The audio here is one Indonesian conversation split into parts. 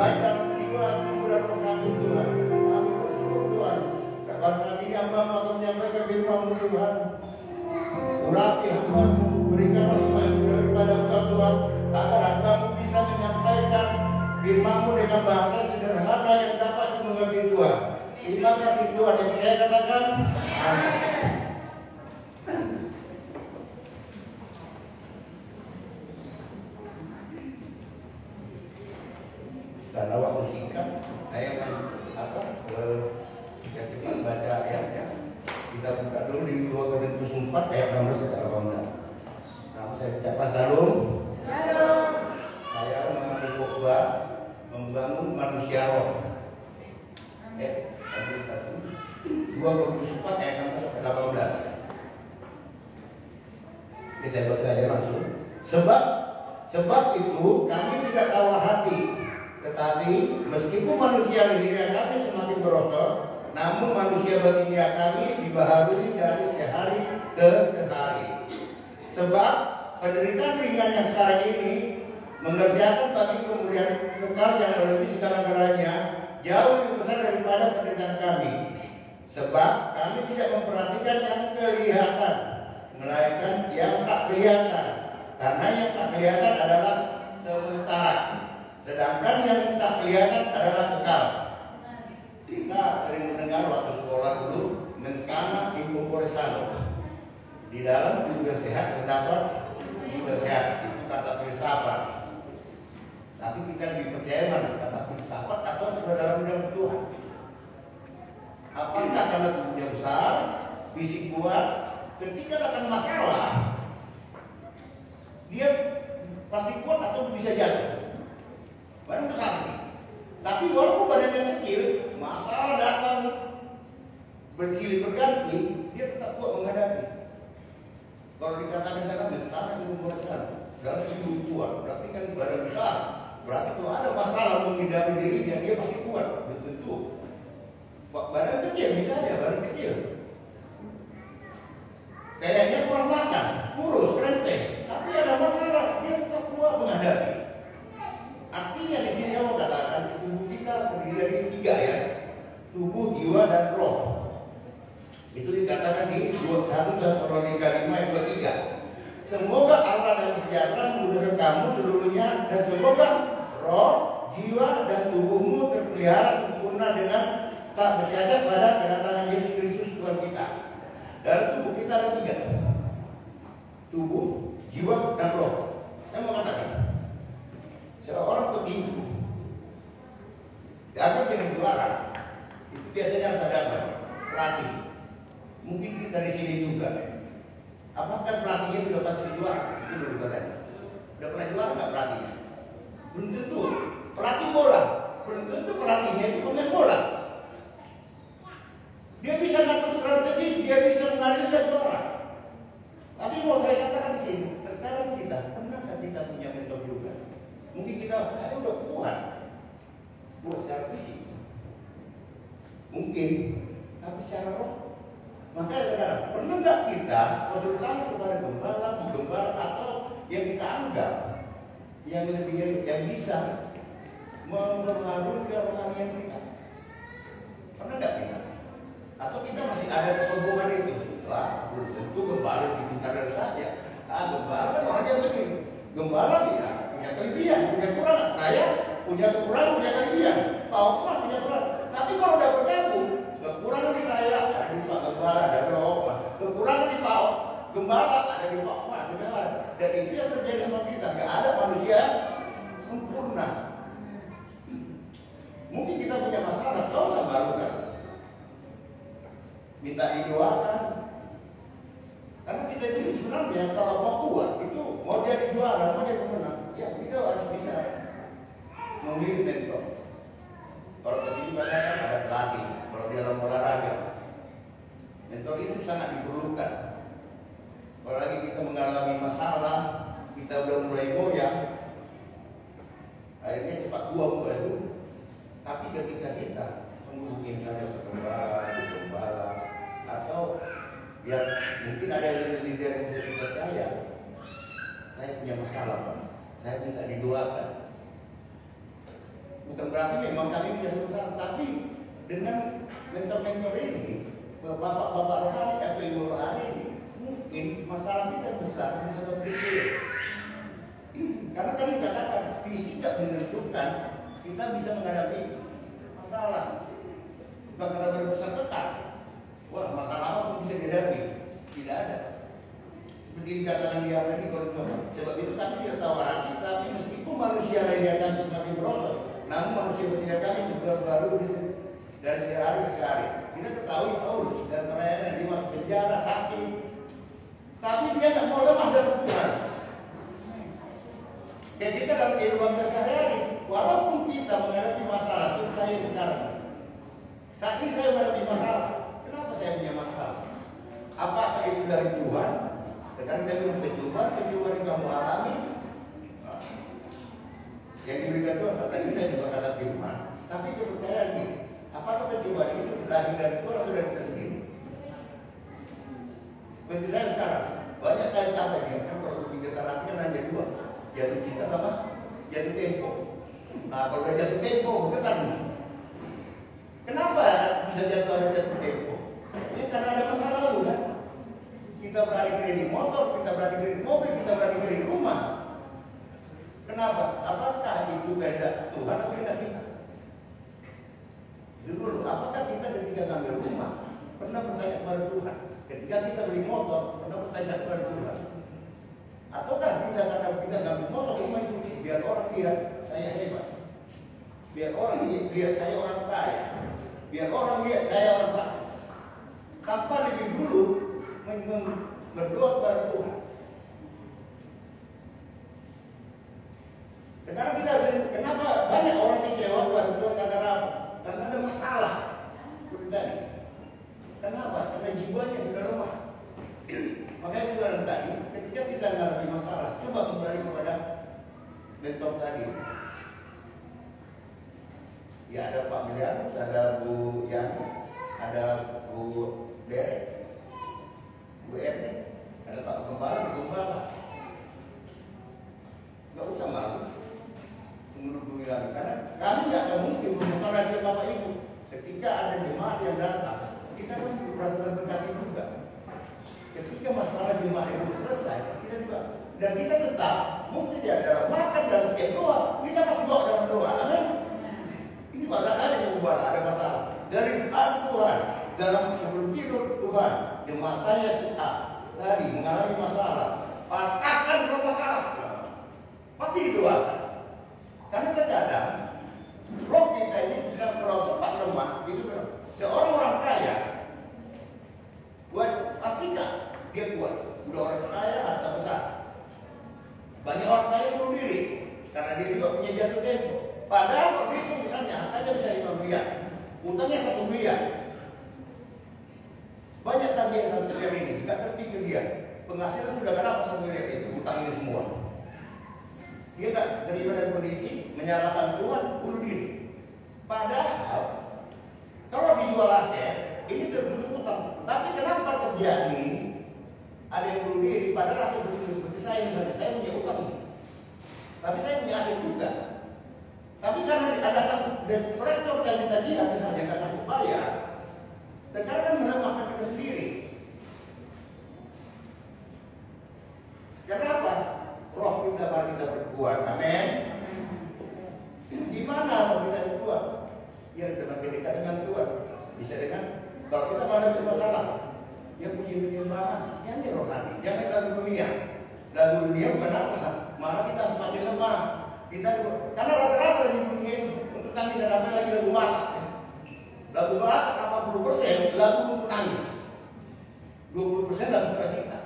mulai dalam jiwa tubuh dan roh kami Tuhan. Kami bersyukur Tuhan, karena saat ini hamba akan menyampaikan firman-Mu Tuhan. Urapi hamba-Mu, berikan hikmat daripada Engkau Tuhan, agar hamba-Mu bisa menyampaikan firman-Mu dengan bahasa sederhana yang dapat dimengerti Tuhan. Terima kasih Tuhan yang saya katakan. Amin. Karena waktu singkat, saya cepat baca ayatnya. Kita buka dulu di 2 Korintus 4 ayat 16 sampai 18. Nah, saya ucapkan salam. Salam. Saya mengambil khotbah membangun manusia roh. 2 Korintus 4 ayat 16 sampai 18. Ini saya baca aja langsung. Sebab itu kami tidak tawar hati. Tetapi meskipun manusia lahiriah kami semakin berosot, namun manusia batiniah kami dibaharui dari sehari ke sehari. Sebab penderitaan ringan yang sekarang ini mengerjakan bagi kemuliaan kekal yang melebihi segala-galanya jauh lebih besar daripada penderitaan kami. Sebab kami tidak memperhatikan yang kelihatan, melainkan yang tak kelihatan. Karena yang tak kelihatan adalah sementara, sedangkan yang tak kelihatan adalah kekal. Kita sering mendengar waktu sekolah dulu mensana incorpore sano. Di dalam tubuh sehat terdapat jiwa sehat. Itu kata filsafat. Tapi kita lebih percaya mana kata filsafat atau sudah dalam bidang Tuhan? Apakah karena tubuhnya besar, fisik kuat, ketika datang masalah dia pasti kuat atau bisa jatuh? Badan besar nih. Tapi walaupun badannya kecil, masalah datang bersilih berganti, dia tetap kuat menghadapi. Kalau dikatakan sana besar, itu besar, dalam tubuh kuat, berarti kan badan besar. Berarti kalau ada masalah menghadapi dirinya, dia pasti kuat, belum tentu. Badan kecil misalnya, badan kecil. Kayaknya kurang makan, kurus, krempeng, tapi ada masalah, dia tetap kuat menghadapi. Artinya di sini Allah katakan tubuh kita terdiri dari 3 ya, tubuh, jiwa, dan roh. Itu dikatakan di 1 Tesalonika 5 ayat 3. Semoga Allah dan sejahtera memudahkan kamu seluruhnya, dan semoga roh, jiwa, dan tubuhmu terpelihara sempurna dengan tak bercacat pada kedatangan Yesus Kristus Tuhan kita. Dalam tubuh kita ada 3, tubuh, jiwa, dan roh. Saya mau katakan, seorang petinju agar jadi juara itu biasanya harus ada apa? Pelatih. Mungkin kita di sini juga. Apakah pelatihnya sudah pasti juara? Itu dulu katanya. Sudah pernah juara nggak pelatihnya? Belum tentu. Pelatih bola, belum tentu pelatihnya itu pemain bola. Dia bisa ngatur strategi, dia bisa mengalirkan juara. Tapi mau saya katakan di sini, terkadang kita pernahkah kita punya mentor juga? Mungkin kita udah kuat secara fisik, mungkin, tapi secara roh. Makanya sekarang pernah nggak kita konsultasi kepada gembala atau yang kita anggap yang lebih yang bisa mempengaruhi kerohanian kita? Pernah nggak kita? Atau kita masih ada kesombongan itu? Wah, belum tentu gembala dipintar saja. Gembala kan orangnya begini. Gembala dia punya kelebihan, punya kekurangan. Saya punya kekurangan, punya kelebihan. Pak Okman punya kekurangan. Tapi kalau udah bergabung, kekurangan di saya ada di Pak Gembala, ada di Pak Okman. Kekurangan di Pak Gembala ada di Pak Okman. Dan itu yang terjadi sama kita. Gak ada manusia sempurna. Mungkin kita punya masalah, tahu sama lu kan? Minta didoakan. Karena kita itu sebenarnya kalau mau kuat itu mau jadi juara, mau jadi pemenang, ya kita harus bisa memilih mentor. Kalau tadi kan ada pelatih, kalau di dalam olahraga, mentor itu sangat diperlukan. Kalau lagi kita mengalami masalah, kita udah mulai goyang, akhirnya cepat tua mulai dulu. Tapi ketika kita menghubungi misalnya gembala, atau yang mungkin ada leader yang bisa dipercaya, saya punya masalah Pak, saya minta didoakan. Bukan berarti memang kami punya masalah, tapi dengan mentor-mentor ini, bapak-bapak rohani atau ibu rohani ini, mungkin masalah kita bisa berpikir. Karena tadi katakan visi tidak menentukan kita bisa menghadapi masalah. Bukan karena berbesar tekan, wah masalah apa bisa dihadapi? Tidak ada. Seperti dikatakan di apa ini kalau sebab itu kami tidak tahu arti, tapi meskipun manusia lainnya kami semakin merosot, namun manusia ketiga kami juga baru dari hari ke hari. Kita ketahui Paulus dan pelayanan dia masuk penjara sakit, tapi dia tak mau lemah dalam Tuhan. Kayak kita dalam kehidupan sehari-hari, walaupun kita menghadapi masalah, itu saya sekarang. Saat ini saya menghadapi masalah. Kenapa saya punya masalah? Apakah itu dari Tuhan? Sekarang kita bilang percobaan yang kamu alami. Yang diberikan Tuhan, kata kita juga kata firman. Tapi kepercayaan ini, apakah percobaan itu lahir dari Tuhan atau dari kita sendiri? Seperti saya sekarang, banyak kali capek ya, kan kalau berpikir terapi kan hanya dua, jatuh cinta sama jatuh tempo. Nah kalau udah jatuh tempo, bergetar nih. Kenapa bisa jatuh ada jatuh tempo? Ya karena ada masalah lalu kan. Kita berani kredit motor, kita berani kredit mobil, kita berani kredit rumah. Kenapa? Apakah itu kehendak Tuhan atau kehendak kita? Dulu, apakah kita ketika ngambil rumah pernah bertanya kepada Tuhan? Ketika kita beli motor, pernah bertanya kepada Tuhan? Ataukah kita karena kita ngambil motor rumah itu biar orang lihat saya hebat, biar orang lihat saya orang kaya, biar orang lihat saya orang sukses, tanpa lebih dulu berdoa kepada Tuhan. Sekarang kita kenapa banyak orang kecewa kepada Tuhan karena apa? Karena ada masalah. Seperti tadi. Kenapa? Karena jiwanya sudah lemah. Makanya kita tadi, ketika kita menghadapi masalah, coba kembali kepada mentor tadi. Ya ada Pak Milianus, ada Bu Yani, ada Bu Derek, Bu Erne, ada Pak Gembala, Bu Gembala. Gak usah malu menurut Bu Yani, karena kami gak akan mungkin membuka rahasia Bapak Ibu. Ketika ada jemaat yang datang, kita kan merasa berkati juga. Ketika masalah jemaat itu selesai, kita juga, dan kita tetap mungkin ya dalam makan dan setiap doa, kita pasti doa dalam doa. Amin. Ini pada kali yang ada masalah dari Tuhan dalam sebelum tidur Tuhan, jemaat saya suka tadi mengalami masalah, patahkan kalau masalah, pasti didoakan. Karena terkadang roh kita ini bisa kalau sempat lemah, itu seorang orang kaya, buat pastikan dia kuat. Udah orang kaya harta besar, banyak orang kaya bunuh diri karena dia juga punya jatuh tempo. Padahal kalau itu misalnya hartanya bisa 5 miliar, utangnya 1 miliar. Banyak tadi yang 1 miliar ini tidak terpikir dia penghasilan sudah kenapa 1 miliar itu utang ini semua. Dia tak terima dari kondisi menyalahkan Tuhan, bunuh diri. Padahal kalau dijual aset ini terbentuk utang. Tapi kenapa terjadi ada yang bunuh diri? Padahal aset seperti saya misalnya, saya punya utang, tapi saya punya aset juga. Tapi karena ada dan korektor dan tadi misalnya nggak sanggup bayar, terkadang melemahkan kita sendiri. Kenapa? Roh kita baru kita berkuat. Amin. Gimana roh kita berkuat? Ya dengan dekat dengan Tuhan. Bisa dengan kalau kita menghadapi masalah, ya puji penyembahan, nyanyi rohani, jangan lagu dunia. Lagu dunia bukan apa? Malah kita semakin lemah. Kita karena rata-rata di dunia itu untuk nangis ada lagi lagu barat. Lagu barat 80% lagu untuk nangis, 20% lagu sukacita.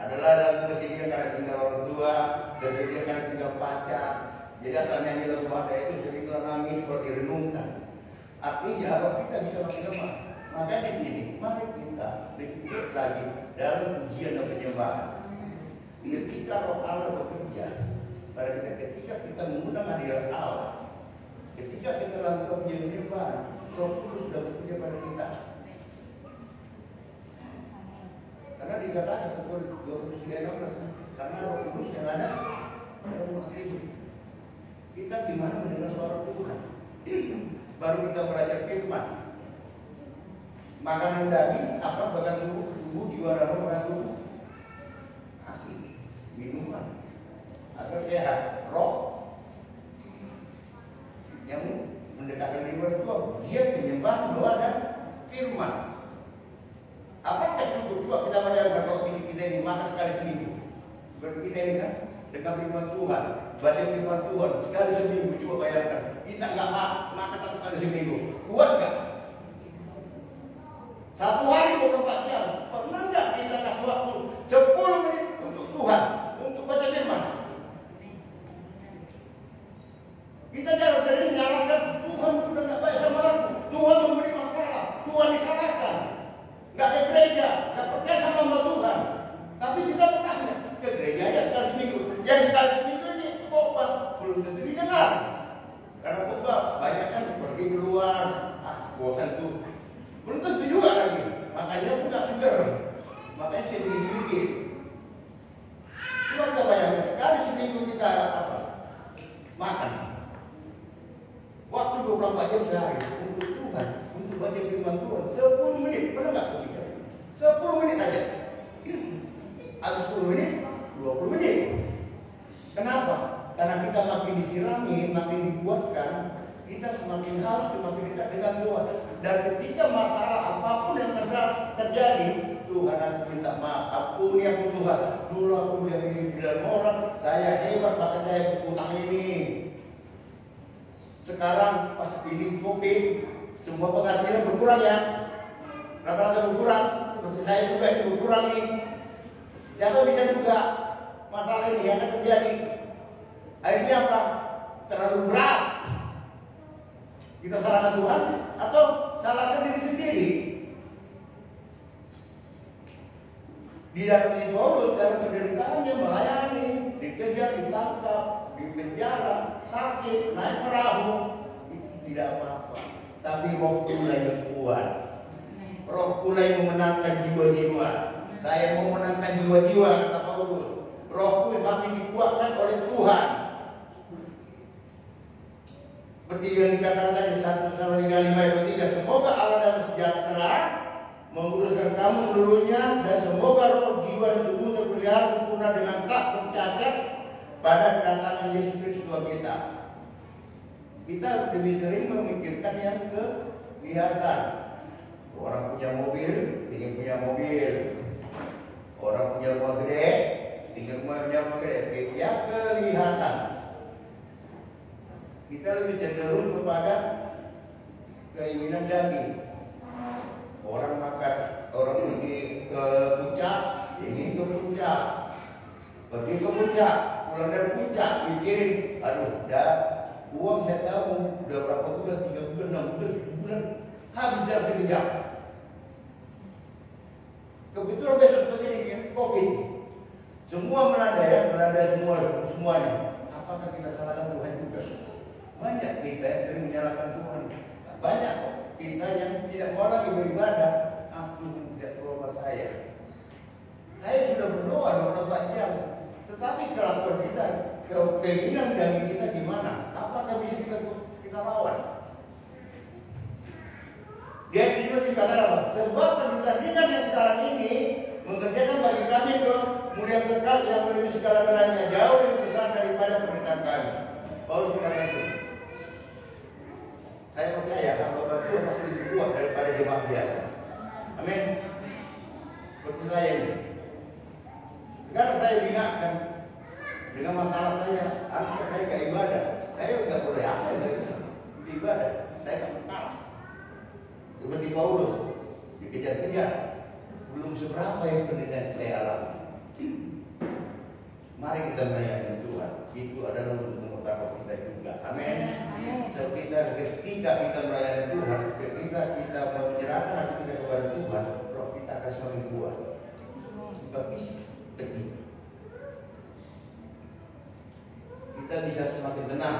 Adalah lagu kesedihan karena tinggal orang tua, kesedihan karena tinggal pacar. Jadi asal nyanyi lagu barat itu seringkali nangis kalau direnungkan. Artinya kalau kita bisa makin lemah, maka di sini mari kita lebih lagi dalam ujian dan penyembahan. Ketika roh Allah bekerja pada kita, ketika kita mengundang hadirat Allah, ketika kita lakukan penyembahan, Roh Kudus sudah bekerja pada kita. Karena dikatakan seperti 23:16, karena Roh Kudus yang ada dalam umat ini. Kita gimana mendengar suara Tuhan? Baru kita belajar firman. Makanan daging apa bagian tubuh, jiwa dan roh bagian tubuh? Asli, minuman agar sehat. Roh yang mendekatkan diri kepada Tuhan, dia menyembah, doa dan firman. Apakah cukup juga kita bayangkan kalau fisik kita ini makan sekali seminggu? Berarti kita ini kan dengan firman Tuhan, baca firman Tuhan sekali seminggu. Coba bayangkan, kita nggak makan satu kali seminggu, kuat nggak? Satu hari 24 jam, pernah nggak kita kasih waktu 10 menit untuk Tuhan, untuk baca firman? Kita jangan sering menyalahkan Tuhan sudah nggak baik sama aku, Tuhan memberi masalah, Tuhan disalahkan, nggak ke gereja, nggak percaya sama hamba Tuhan. Tapi kita bertanya ke gereja ya sekali seminggu, yang sekali seminggu ini khotbah belum tentu didengar, karena khotbah banyak kan pergi keluar, bosan tuh, belum tentu juga lagi, makanya bukan seger, makanya sedikit-sedikit. Coba kita bayangkan sekali seminggu kita apa? Makan. Waktu 24 jam sehari untuk Tuhan, untuk baca firman Tuhan 10 menit, pernah nggak kepikiran? 10 menit aja. Habis 10 menit, 20 menit. Kenapa? Karena kita makin disirami, makin dikuatkan, kita semakin harus semakin dekat dengan Tuhan. Dan ketika masalah apapun yang terjadi, Tuhan aku minta maaf, ampuni aku Tuhan. Dulu aku bilang orang, saya hebat, maka saya utang ini. Sekarang pas ini COVID, semua penghasilan berkurang ya, rata-rata berkurang. Seperti saya juga itu berkurang nih. Siapa bisa juga masalah ini yang akan terjadi? Akhirnya apa? Terlalu berat. Kita salahkan Tuhan atau salahkan diri sendiri? Di dalam Paulus, dalam penderitaannya melayani, dikejar, ditangkap, di penjara, sakit, naik perahu, itu tidak apa-apa. Tapi roh pula yang kuat. Roh pula yang memenangkan jiwa-jiwa. Saya mau menangkan jiwa-jiwa, kata Paulus. Rohku makin dikuatkan oleh Tuhan. Seperti yang dikatakan tadi 1 Tesalonika 5 ayat 3, semoga Allah dan sejahtera menguruskan kamu seluruhnya, dan semoga roh, jiwa, dan tubuh terpelihara sempurna dengan tak bercacat pada kedatangan Yesus Kristus Tuhan kita. Kita lebih sering memikirkan yang kelihatan. Orang punya mobil, ingin punya mobil. Orang punya rumah gede, ingin punya rumah gede. Yang kelihatan. Kita lebih cenderung kepada keinginan daging. Orang makan, orang pergi ke puncak, ingin ke puncak. Pergi ke puncak, pulang dari puncak, mikirin, aduh, uang saya tahu udah berapa bulan, 3 bulan, 6 bulan, 7 bulan, habis dalam sekejap. Kebetulan besok seperti ini, COVID. Semua melanda ya, melanda semuanya. Apakah kita salahkan Tuhan juga? Banyak kita yang sering menyalahkan Tuhan. Banyak kita yang tidak mau lagi beribadah. Tuhan tidak tolong saya. Saya sudah berdoa 24 jam. Tetapi kelakuan kita, keinginan daging kita gimana? Apakah bisa kita lawan? Dia juga sih kata, sebab pertandingan yang sekarang ini mengerjakan bagi kami kemuliaan kekal yang melebihi segala-galanya, jauh lebih besar daripada pemerintahan kami. Paulus mengatakan itu. Saya percaya hamba Tuhan pasti lebih kuat daripada jemaat biasa. Amin. Seperti saya ini. Sekarang saya diingatkan dengan masalah saya, harusnya saya ke ibadah. Saya nggak boleh asal saya bilang ibadah. Saya akan kalah. Seperti Paulus dikejar-kejar, belum seberapa yang penderitaan saya alami. Mari kita melayani Tuhan. Itu adalah untuk mengutamakan kita juga. Amin. Ketika kita melayani Tuhan, ketika kita menyerahkan hati kita kepada Tuhan, roh kita akan semakin kuat. Bukan fisik, kita bisa semakin tenang.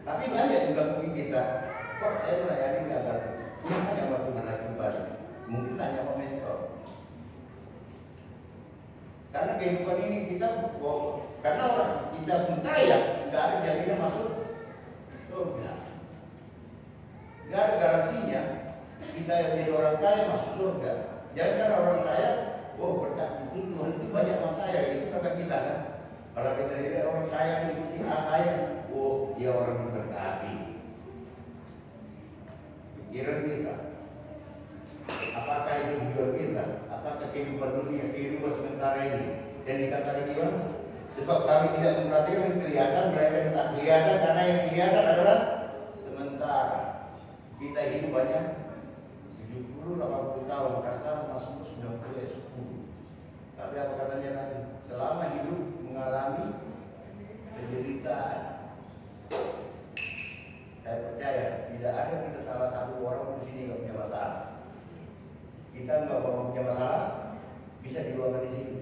Tapi banyak juga mungkin kita, kok saya melayani nggak bagus. Mungkin tanya sama Tuhan lagi kembali. Mungkin tanya sama mentor. Karena kehidupan ini kita, karena orang kita pun kaya, nggak ada jaminan masuk surga. Gak ada garansinya kita yang jadi orang kaya masuk surga. Jangan karena orang kaya, oh berkat itu Tuhan itu banyak sama saya, itu kata kita kan. Kalau kita lihat orang kaya itu si A kaya, oh dia orang yang berkati. Pikiran kita, apakah ini tujuan kita? Apakah kehidupan dunia, kehidupan sementara ini? Dan dikatakan gimana? Sebab kami tidak memperhatikan yang kelihatan, mereka yang tak kelihatan, karena yang kelihatan adalah sementara. Kita hidup banyak 70-80 tahun, kadang masuk 90-10. Tapi apa katanya lagi? Selama hidup mengalami penderitaan. Saya percaya tidak ada kita salah satu orang di sini nggak punya masalah. Kita nggak punya masalah, bisa diluangkan di sini.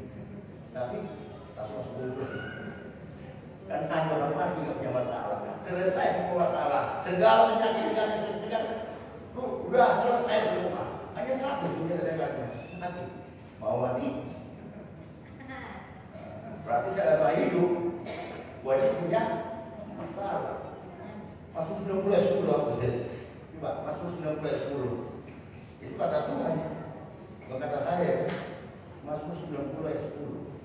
Tapi tak masuk dulu. Dan hanya orang mati nggak punya masalah. Selesai semua masalah. Segala penyakit udah selesai semua. Hanya satu punya terjadi mati. Mau mati? Berarti selama hidup wajib punya masalah. Masuk 19-10 coba masuk 19-10. Itu kata Tuhan. Bukan kata saya. Masuk 90-10.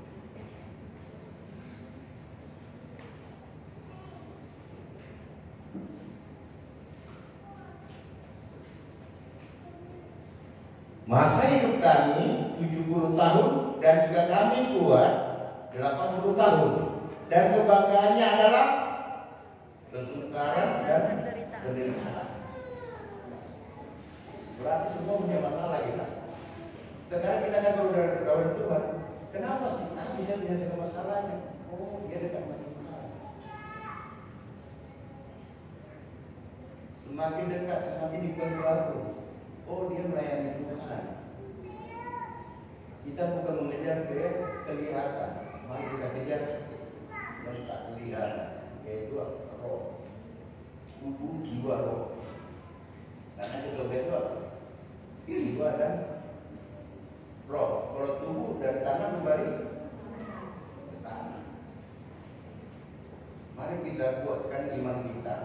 Masa hidup kami 70 tahun dan jika kami kuat 80 tahun. Dan kebanggaannya adalah kesukaran dan penderitaan. Berarti semua punya masalah kita. Sekarang kita kan kalau udah Tuhan, kenapa sih? Bisa menyelesaikan masalahnya. Oh, dia dekat dengan Tuhan. Semakin dekat, semakin diperbaru. Oh, dia melayani Tuhan. Kita bukan mengejar kelihatan, mari kita kejar yang tak kelihatan, yaitu roh, tubuh, jiwa, roh. Karena itu surga itu apa? Jiwa dan roh. Kalau tubuh dari tanah kembali ke tanah. Mari kita kuatkan iman kita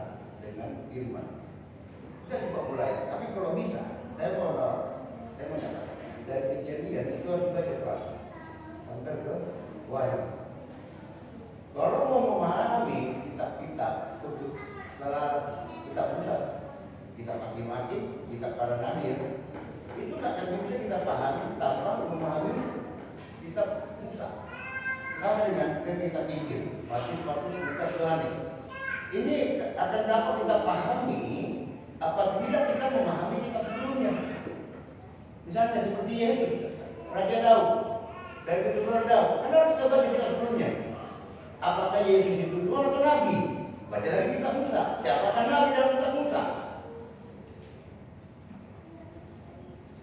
dengan firman. Kita coba mulai. Tapi kalau bisa, saya mau nyatakan dari Kejadian itu harus baca cepat sampai ke Wahyu. Kalau mau memahami kitab-kitab setelah kitab Musa, kitab Hakim-Hakim, kitab para nabi, itu tak akan bisa kita pahami tanpa memahami kitab Musa. Sama dengan kitab Injil, Matius, Lukas, Yohanes. Ini akan dapat kita pahami apabila kita memahami kitab sebelumnya. Misalnya seperti Yesus, Raja Daud, dari keturunan Daud. Karena kita baca kitab sebelumnya. Apakah Yesus itu Tuhan atau Nabi? Baca dari kitab Musa. Siapakah Nabi dalam kitab Musa?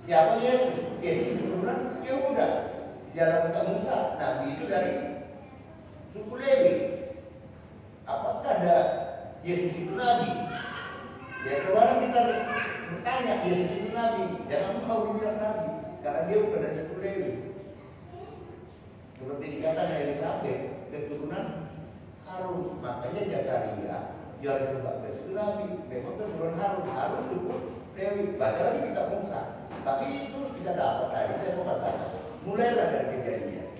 Siapa Yesus? Yesus itu keturunan Yehuda. Di dalam kitab Musa, Nabi itu dari suku Lewi. Apakah ada Yesus itu Nabi? Ya kemarin kita bertanya, Yesus itu Nabi. Jangan mau dibilang Nabi, karena dia bukan dari suku Lewi. Seperti dikatakan Elisabeth, keturunan Harun. Makanya Zakaria jual juga itu Nabi. Memang keturunan Harun. Harun suku Lewi. Baca lagi kitab Musa. Tapi itu tidak dapat tadi. Saya mau katakan, mulailah dari Kejadian.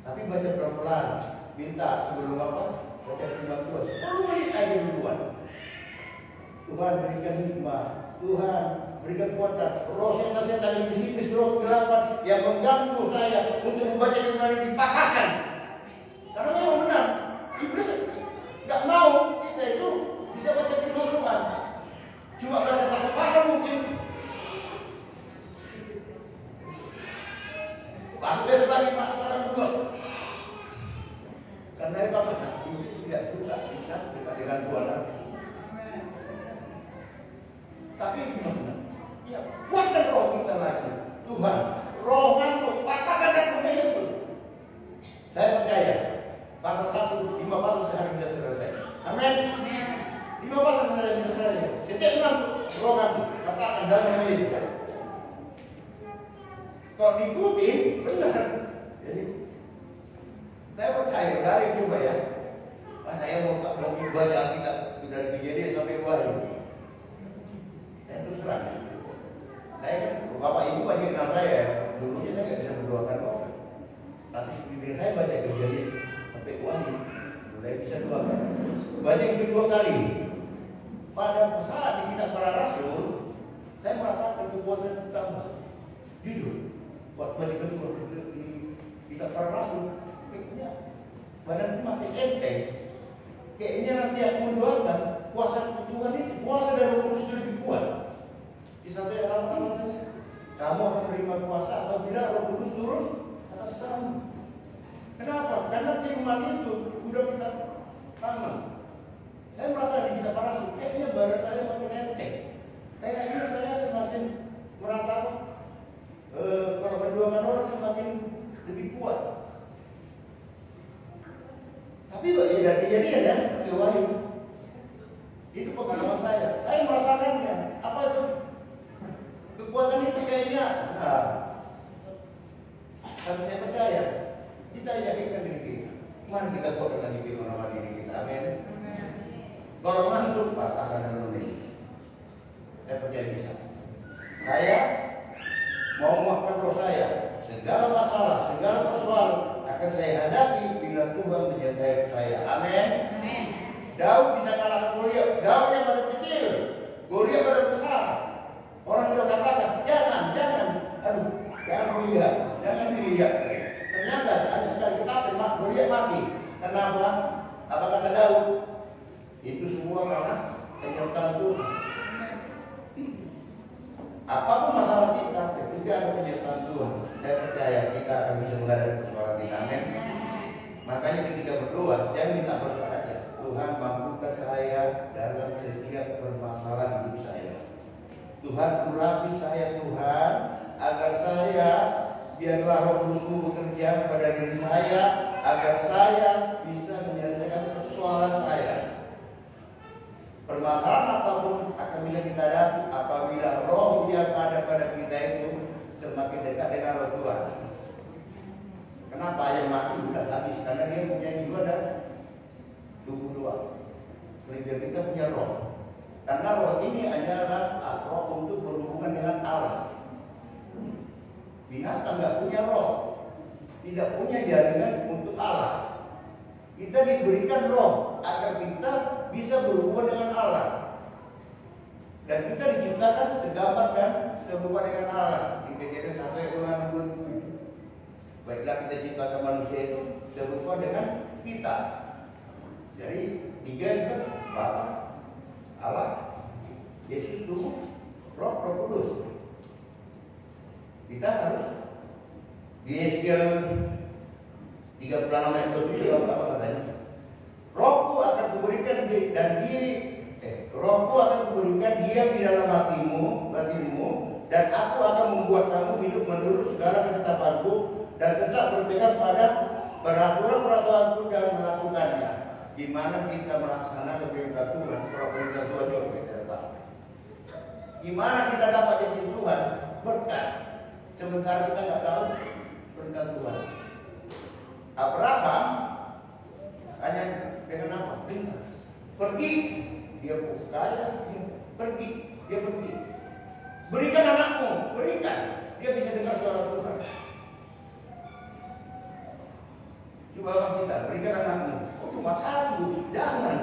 Tapi baca pelan-pelan. Minta sebelum apa? Baca firman Tuhan. 10 menit aja duluan. Tuhan berikan hikmah, Tuhan berikan kuatan. Roh setan-setan yang disikis, roh kegelapan yang mengganggu saya untuk membaca firman ini dipatahkan. Karena memang benar, iblis nggak mau kita itu bisa baca firman Tuhan. Cuma baca satu pasal mungkin. Masuk besok lagi, masuk pasal 2. Karena itu apa? Iblis tidak suka kita dekat dengan Tuhan. Tapi gimana? Ya, kuatkan roh kita lagi. Tuhan, roh ngantuk, patahkan dan Yesus. Saya percaya, pasal 1, 5 pasal sehari bisa selesai. Amin. 5 pasal sehari bisa selesai. Setiap ngantuk, roh ngantuk, katakan dalam nama Yesus. Kalau diikutin, benar. Jadi, saya percaya dari coba ya. Saya mau baca kita dari Kejadian. kedua kali. Pada saat di kitab para rasul, saya merasakan kekuatan bertambah. Jujur, waktu baca kedua di kitab para rasul, kayaknya badanku makin enteng. Kayaknya nanti aku mendoakan kuasa Tuhan itu, kuasa dari Roh Kudus itu lebih kuat. Disampaikan dalam kamu akan menerima kuasa apabila Roh Kudus turun atas kamu. Kenapa? Karena firman itu sudah kita tanam. Saya merasa di kitab para rasul, kayaknya badan saya makin enteng. Kayaknya saya semakin merasa kalau mendoakan orang semakin lebih kuat. Tapi ya dari kejadian ya, pakai wahyu. Itu pengalaman saya. Saya merasakannya. Apa itu? Kekuatan itu kayaknya. Nah, kalau saya percaya, kita yakinkan diri kita. Mari kita kuatkan lagi firman nama diri kita. Amin. Kalau ngantuk, patahkan Indonesia. Saya percaya bisa. Saya mau memaafkan roh saya. Segala masalah, segala persoalan akan saya hadapi bila Tuhan menyertai saya. Amin. Daud bisa kalah Goliat. Daud yang pada kecil, Goliat pada besar. Orang sudah katakan, jangan, jangan dilihat. Ternyata ada sekali kita Goliat mati. Kenapa? Apa kata Daud? Itu semua karena penyertaan Tuhan. Apapun masalah kita, ketika ada penyertaan Tuhan, saya percaya kita akan bisa menghadapi persoalan kita. Amin. Makanya ketika berdoa, jangan minta berkat aja. Tuhan, mampukan saya dalam setiap permasalahan hidup saya. Tuhan, urapi saya Tuhan, agar saya biarlah Roh Kudus-Mu bekerja pada diri saya, agar saya bisa menyelesaikan persoalan saya. Permasalahan apapun akan bisa kita hadapi apabila roh yang ada pada kita itu semakin dekat dengan roh Tuhan. Kenapa yang mati sudah habis? Karena dia punya jiwa dan tubuh doang. Lebih kita punya roh. Karena roh ini adalah roh untuk berhubungan dengan Allah. Binatang nggak punya roh, tidak punya jaringan untuk Allah. Kita diberikan roh agar kita bisa berhubungan dengan Allah. Dan kita diciptakan segambar dan serupa dengan Allah. Di Kejadian 1 ayat 27. Baiklah kita ciptakan manusia itu serupa dengan kita. Jadi tiga itu Bapa, Allah, Yesus Tuhan, Roh Kudus. Kita harus di Yeskiel 36 ayat 27 apa katanya? Rohku akan kuberikan Rohku akan kuberikan diam di dalam batinmu, dan aku akan membuat kamu hidup menurut segala ketetapanku dan tetap berpegang pada peraturan-peraturanku dan melakukannya. Di mana kita melaksanakan perintah Tuhan, perintah Tuhan juga kita tahu. Di mana kita dapat jadi Tuhan berkat, sementara kita nggak tahu perintah Tuhan. Abraham hanya dengan apa? Perintah. Pergi, dia kaya, pergi, dia pergi. Berikan anakmu, berikan. Dia bisa dengar suara Tuhan. Coba kita berikan anakmu. Oh, cuma satu, jangan.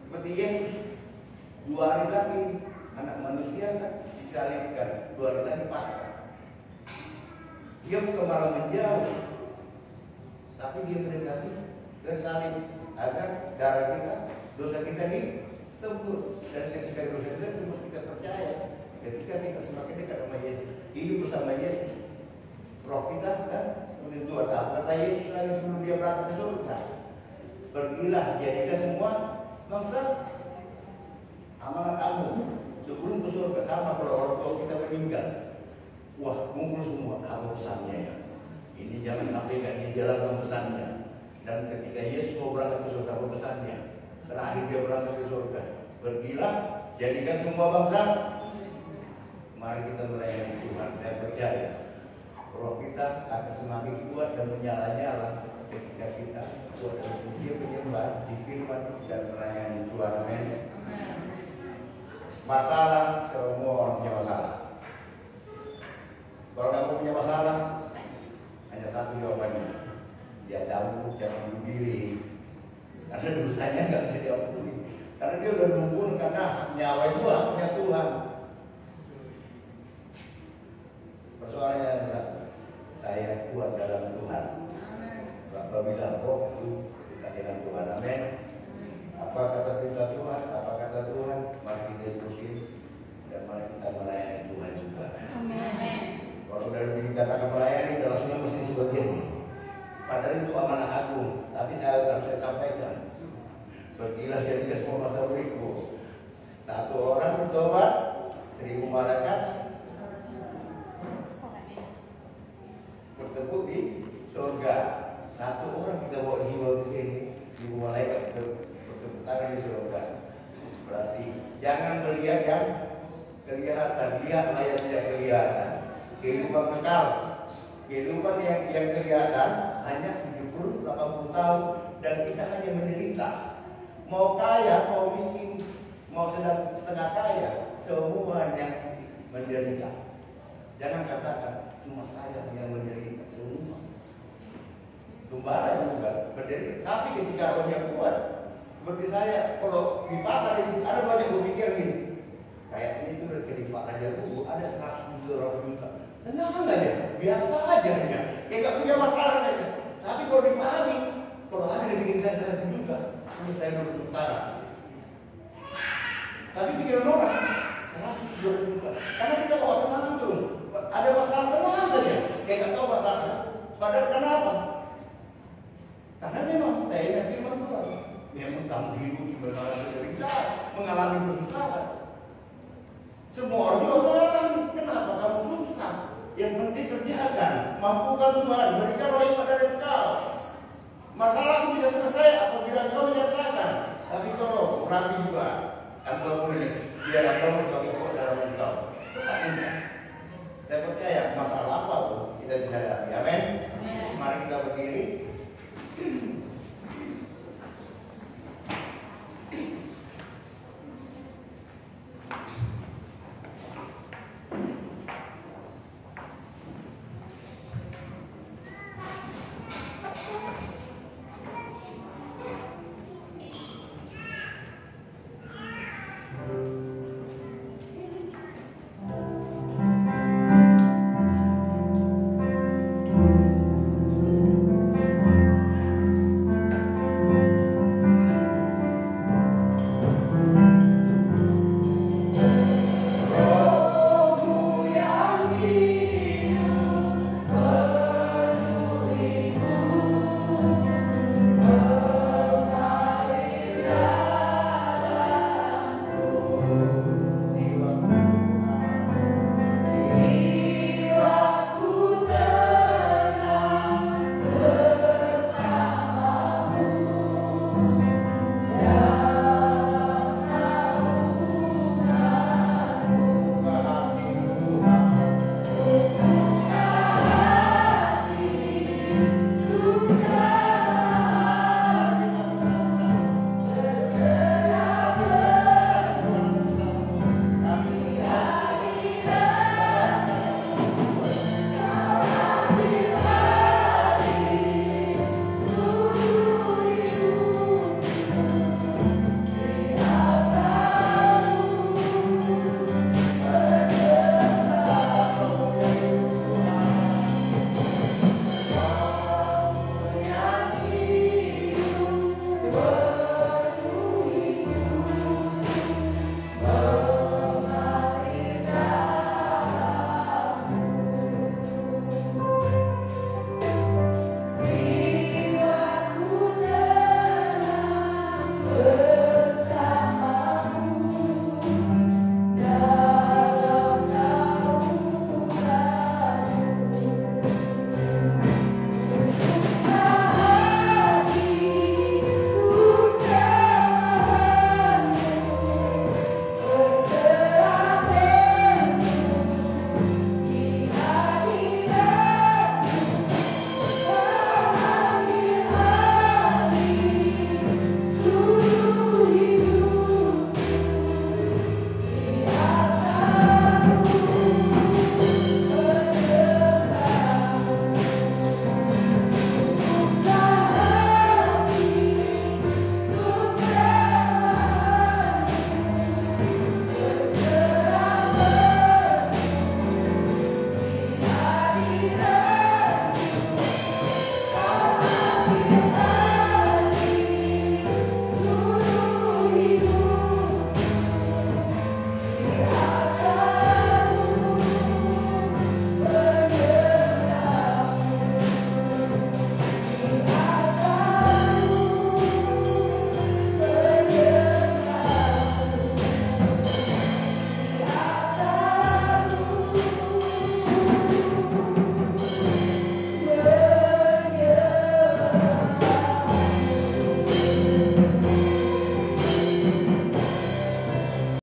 Seperti Yesus, 2 hari lagi anak manusia kan disalibkan, 2 hari lagi Paskah. Dia bukan malah menjauh, tapi dia mendekati dan salib agar darah kita, dosa kita ditebus. Dan ketika dosa kita tebus, kita percaya. Ketika kita semakin dekat sama Yesus, hidup bersama Yesus, roh kita kan seperti Tuhan. Kata Yesus lagi sebelum dia berangkat ke surga, pergilah jadikan semua bangsa amanat kamu sebelum ke surga. Sama kalau orang tua kita meninggal, wah kumpul semua apa pesannya ya. Ini jangan sampai gak dijalankan pesannya. Dan ketika Yesus mau berangkat ke surga, apa pesannya? Terakhir dia berangkat ke surga, pergilah jadikan semua bangsa. Mari kita melayani Tuhan. Saya percaya roh kita akan semakin kuat dan menyala-nyala ketika kita kuat dan puji penyembah di firman dan melayani Tuhan. Amin. Masalah, semua orang punya masalah. Kalau kamu punya masalah, hanya satu jawabannya. Dia tahu, jangan bunuh diri. Karena dosa dosanya nggak bisa diampuni. Karena dia udah membunuh, karena nyawa itu haknya Tuhan. Persoalannya adalah saya kuat dalam Tuhan. Apabila rohku dekat dengan Tuhan, amin. Apa kata perintah Tuhan? Apa kata Tuhan? Mari kita ikutin dan mari kita melayani Tuhan juga. Amin. Kalau udah dikatakan melayani, dalam sunnah mesti sebagian. Padahal itu amanah agung, tapi harus saya sampaikan. Pergilah jadi semua masa berikut. Satu orang bertobat, 1000 malaikat bertemu di surga. Satu orang kita bawa jiwa di sini, 1000 malaikat bertepuk tangan di surga. Berarti jangan melihat yang kelihatan, lihatlah yang tidak kelihatan. Kehidupan kekal, kehidupan yang kelihatan hanya 70-80 tahun dan kita hanya menderita. Mau kaya, mau miskin, mau setengah kaya, semuanya menderita. Jangan katakan cuma saya yang menderita, semua. Gembala juga menderita. Tapi ketika rohnya kuat, seperti saya, kalau di pasar ada banyak berpikir gini, kayak ini tuh kelipatan aja dulu, ada 100 juta. Tenang aja, biasa aja ya. Kayak gak punya masalah aja. Tapi kalau dipahami, kalau ada yang bikin saya juga, ini saya udah utara. Tapi pikiran orang 100 juta. Karena kita bawa tenang terus. Ada masalah tenang saja. Kayak gak tahu masalahnya. Padahal kenapa? Karena memang saya ingat firman Tuhan. Memang kamu hidup mengalami penderitaan, mengalami kesusahan. Semua orang juga mengalami. Kenapa kamu susah? Yang penting kerjakan, mampukan Tuhan, berikan roh pada engkau. Masalahku bisa selesai apabila engkau menyatakan. Tapi kalau rapi juga, engkau boleh biar engkau sebagai pokok dalam engkau. Tetapnya, saya percaya masalah apa pun kita bisa hadapi. Amin. Mari kita berdiri.